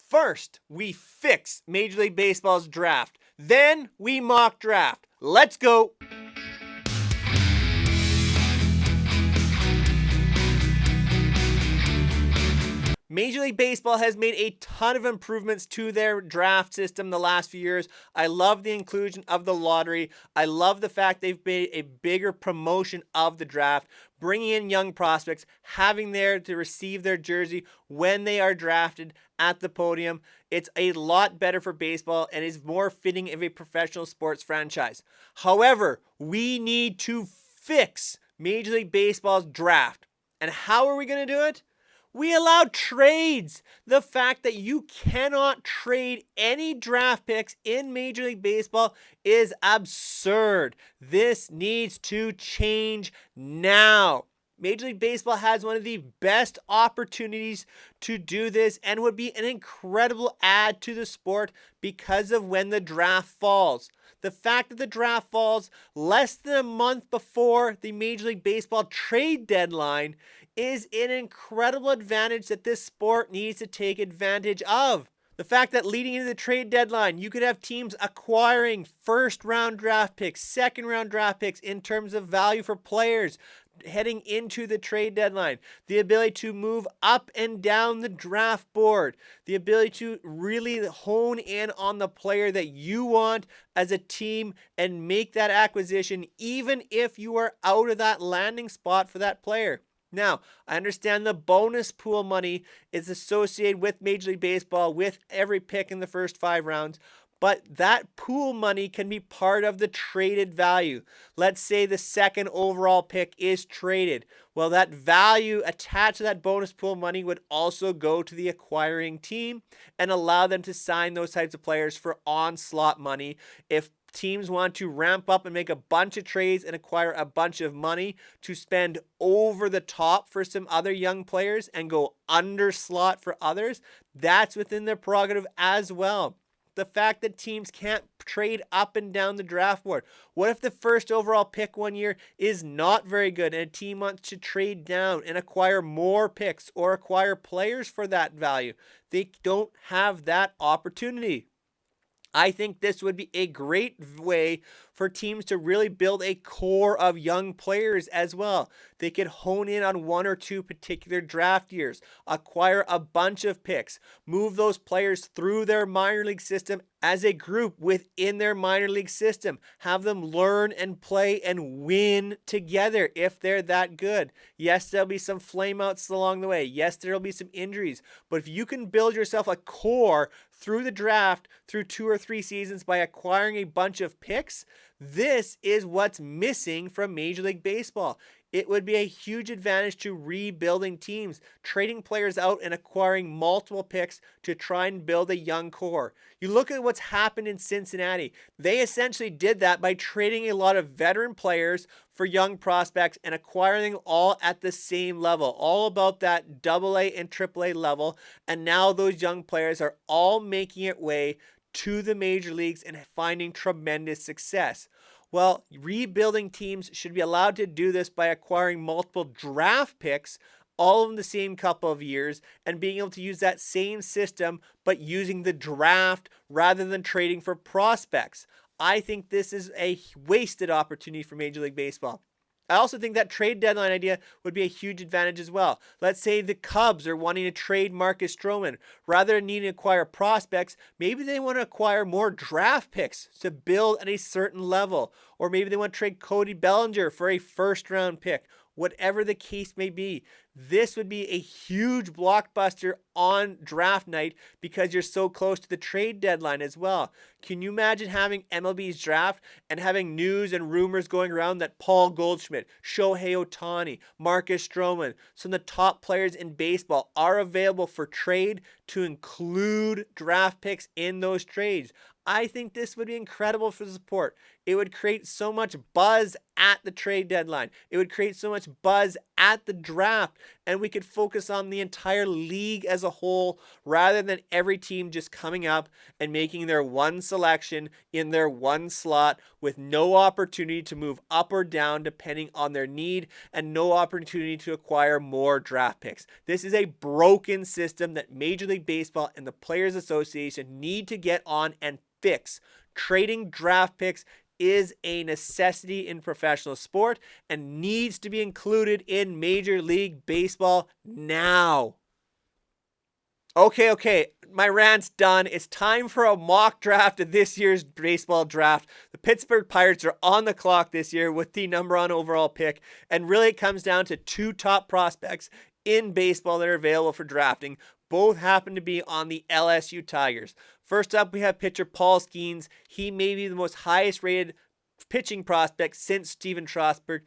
First, we fix Major League Baseball's draft. Then we mock draft. Let's go. Major League Baseball has made a ton of improvements to their draft system the last few years. I love the inclusion of the lottery. I love the fact they've made a bigger promotion of the draft, bringing in young prospects, having there to receive their jersey when they are drafted at the podium. It's a lot better for baseball and is more fitting of a professional sports franchise. However, we need to fix Major League Baseball's draft. And how are we going to do it? We allow trades. The fact that you cannot trade any draft picks in Major League Baseball is absurd. This needs to change now. Major League Baseball has one of the best opportunities to do this and would be an incredible add to the sport because of when the draft falls. The fact that the draft falls less than a month before the Major League Baseball trade deadline is an incredible advantage that this sport needs to take advantage of. The fact that leading into the trade deadline, you could have teams acquiring first-round draft picks, second-round draft picks in terms of value for players heading into the trade deadline. The ability to move up and down the draft board. The ability to really hone in on the player that you want as a team and make that acquisition even if you are out of that landing spot for that player. Now, I understand the bonus pool money is associated with Major League Baseball with every pick in the first 5 rounds, but that pool money can be part of the traded value. Let's say the second overall pick is traded. Well, that value attached to that bonus pool money would also go to the acquiring team and allow them to sign those types of players for on-slot money. If teams want to ramp up and make a bunch of trades and acquire a bunch of money to spend over the top for some other young players and go under slot for others, that's within their prerogative as well. The fact that teams can't trade up and down the draft board. What if the first overall pick one year is not very good and a team wants to trade down and acquire more picks or acquire players for that value? They don't have that opportunity. I think this would be a great way for teams to really build a core of young players as well. They could hone in on 1 or 2 particular draft years, acquire a bunch of picks, move those players through their minor league system as a group within their minor league system, have them learn and play and win together if they're that good. Yes, there'll be some flameouts along the way. Yes, there'll be some injuries. But if you can build yourself a core through the draft, through 2 or 3 seasons by acquiring a bunch of picks, this is what's missing from Major League Baseball. It would be a huge advantage to rebuilding teams, trading players out and acquiring multiple picks to try and build a young core. You look at what's happened in Cincinnati. They essentially did that by trading a lot of veteran players for young prospects and acquiring them all at the same level, all about that AA and AAA level. And now those young players are all making it way to the major leagues and finding tremendous success. Well, rebuilding teams should be allowed to do this by acquiring multiple draft picks, all of them the same couple of years, and being able to use that same system, but using the draft rather than trading for prospects. I think this is a wasted opportunity for Major League Baseball. I also think that trade deadline idea would be a huge advantage as well. Let's say the Cubs are wanting to trade Marcus Stroman. Rather than needing to acquire prospects, maybe they want to acquire more draft picks to build at a certain level. Or maybe they want to trade Cody Bellinger for a first-round pick. Whatever the case may be, this would be a huge blockbuster on draft night because you're so close to the trade deadline as well. Can you imagine having MLB's draft and having news and rumors going around that Paul Goldschmidt, Shohei Ohtani, Marcus Stroman, some of the top players in baseball are available for trade to include draft picks in those trades? I think this would be incredible for the sport. It would create so much buzz at the trade deadline. It would create so much buzz at the draft. and we could focus on the entire league as a whole rather than every team just coming up and making their one selection in their one slot with no opportunity to move up or down depending on their need and no opportunity to acquire more draft picks. This is a broken system that Major League Baseball and the Players Association need to get on and fix. Trading draft picks is a necessity in professional sport and needs to be included in Major League Baseball now. Okay. My rant's done. It's time for a mock draft of this year's baseball draft. The Pittsburgh Pirates are on the clock this year with the #1 overall pick. And really, it comes down to two top prospects in baseball that are available for drafting. Both happen to be on the LSU Tigers. First up, we have pitcher Paul Skeens. He may be the most highest rated pitching prospect since Steven Strasburg.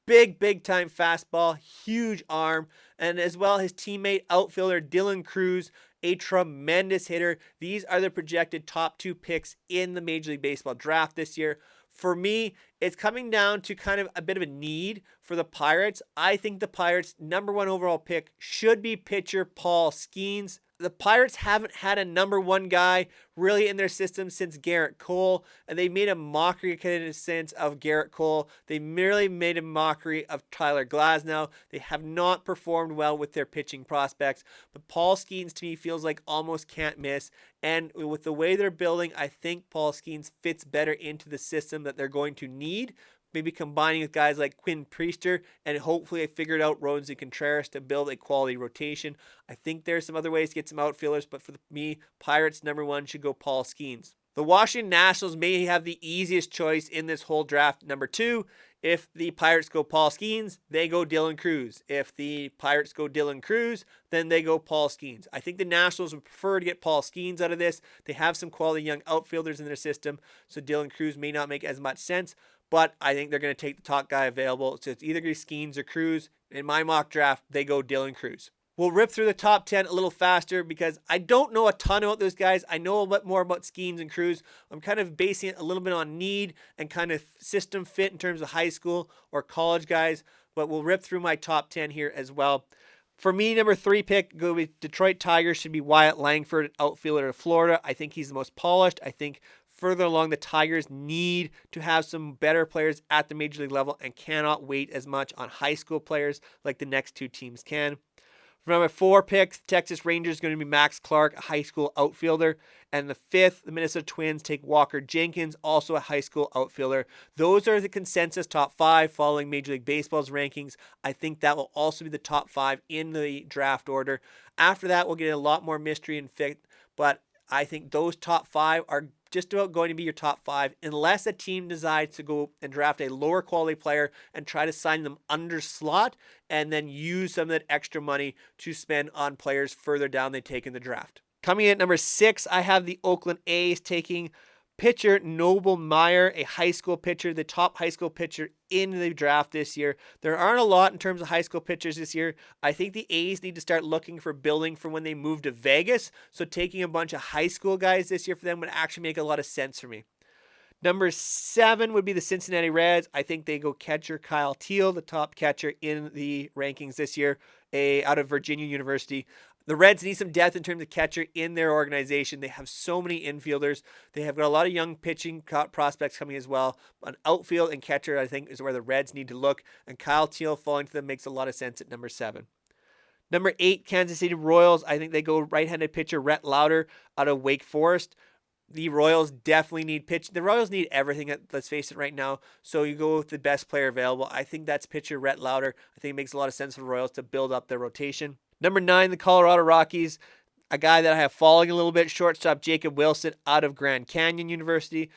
Big time fastball, huge arm, and as well his teammate outfielder Dylan Cruz, a tremendous hitter. These are the projected top 2 picks in the Major League Baseball draft this year. For me, it's coming down to kind of a bit of a need for the Pirates. I think the Pirates' #1 overall pick should be pitcher Paul Skeens. The Pirates haven't had a #1 guy really in their system since Garrett Cole, and they made a mockery in a sense of Garrett Cole. They merely made a mockery of Tyler Glasnow. They have not performed well with their pitching prospects, but Paul Skeens to me feels like almost can't miss, and with the way they're building, I think Paul Skeens fits better into the system that they're going to need. Maybe combining with guys like Quinn Priester, and hopefully I figured out Roansy Contreras to build a quality rotation. I think there's some other ways to get some outfielders, but for me, Pirates #1 should go Paul Skeens. The Washington Nationals may have the easiest choice in this whole draft, #2. If the Pirates go Paul Skeens, they go Dylan Cruz. If the Pirates go Dylan Cruz, then they go Paul Skeens. I think the Nationals would prefer to get Paul Skeens out of this. They have some quality young outfielders in their system, so Dylan Cruz may not make as much sense. But I think they're going to take the top guy available. So it's either going to be Skeens or Cruz. In my mock draft, they go Dylan Cruz. We'll rip through the top 10 a little faster because I don't know a ton about those guys. I know a bit more about Skeens and Cruz. I'm kind of basing it a little bit on need and kind of system fit in terms of high school or college guys. But we'll rip through my top 10 here as well. For me, #3 pick, go with Detroit Tigers, should be Wyatt Langford, outfielder of Florida. I think he's the most polished. I think further along, the Tigers need to have some better players at the major league level and cannot wait as much on high school players like the next two teams can. For #4 pick, Texas Rangers is going to be Max Clark, a high school outfielder. And the 5th, the Minnesota Twins take Walker Jenkins, also a high school outfielder. Those are the consensus top 5 following Major League Baseball's rankings. I think that will also be the top 5 in the draft order. After that, we'll get a lot more mystery and fit, but I think those top 5 are just about going to be your top 5 unless a team decides to go and draft a lower quality player and try to sign them under slot and then use some of that extra money to spend on players further down they take in the draft. Coming in at #6, I have the Oakland A's taking pitcher Noble Meyer, a high school pitcher, the top high school pitcher in the draft this year. There aren't a lot in terms of high school pitchers this year. I think the A's need to start looking for building for when they move to Vegas. So taking a bunch of high school guys this year for them would actually make a lot of sense for me. #7 would be the Cincinnati Reds. I think they go catcher Kyle Teal, the top catcher in the rankings this year, out of Virginia University. The Reds need some depth in terms of catcher in their organization. They have so many infielders. They have got a lot of young pitching prospects coming as well. An outfield and catcher, I think, is where the Reds need to look. And Kyle Teal falling to them makes a lot of sense at #7. #8, Kansas City Royals. I think they go right-handed pitcher Rhett Lauder out of Wake Forest. The Royals definitely need pitch. The Royals need everything, let's face it, right now. So you go with the best player available. I think that's pitcher Rhett Lauder. I think it makes a lot of sense for the Royals to build up their rotation. #9, the Colorado Rockies. A guy that I have falling a little bit, shortstop Jacob Wilson out of Grand Canyon University.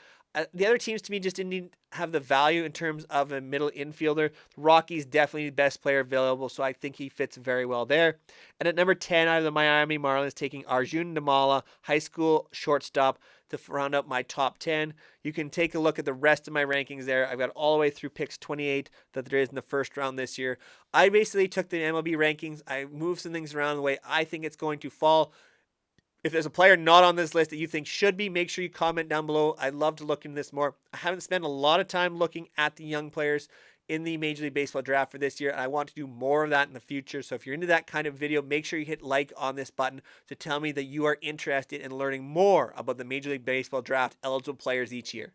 The other teams to me just didn't have the value in terms of a middle infielder. Rockies definitely the best player available, so I think he fits very well there. And at #10, I have the Miami Marlins taking Arjun Nimmala, high school shortstop, to round up my top 10. You can take a look at the rest of my rankings there. I've got all the way through picks 28 that there is in the first round this year. I basically took the MLB rankings. I moved some things around the way I think it's going to fall. If there's a player not on this list that you think should be, make sure you comment down below. I'd love to look into this more. I haven't spent a lot of time looking at the young players in the Major League Baseball draft for this year, and I want to do more of that in the future. So if you're into that kind of video, make sure you hit like on this button to tell me that you are interested in learning more about the Major League Baseball draft eligible players each year.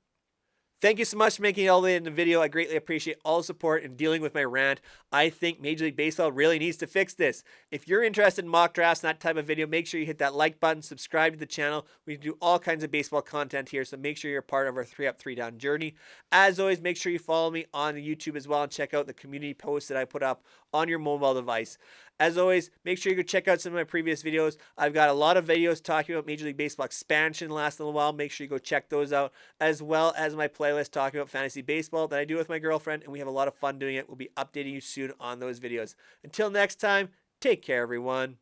Thank you so much for making it all the way in the video. I greatly appreciate all the support in dealing with my rant. I think Major League Baseball really needs to fix this. If you're interested in mock drafts and that type of video, make sure you hit that like button, subscribe to the channel. We do all kinds of baseball content here, so make sure you're part of our 3 up, 3 down journey. As always, make sure you follow me on YouTube as well and check out the community posts that I put up on your mobile device. As always, make sure you go check out some of my previous videos. I've got a lot of videos talking about Major League Baseball expansion the last little while. Make sure you go check those out, as well as my playlist talking about fantasy baseball that I do with my girlfriend, and we have a lot of fun doing it. We'll be updating you soon on those videos. Until next time, take care, everyone.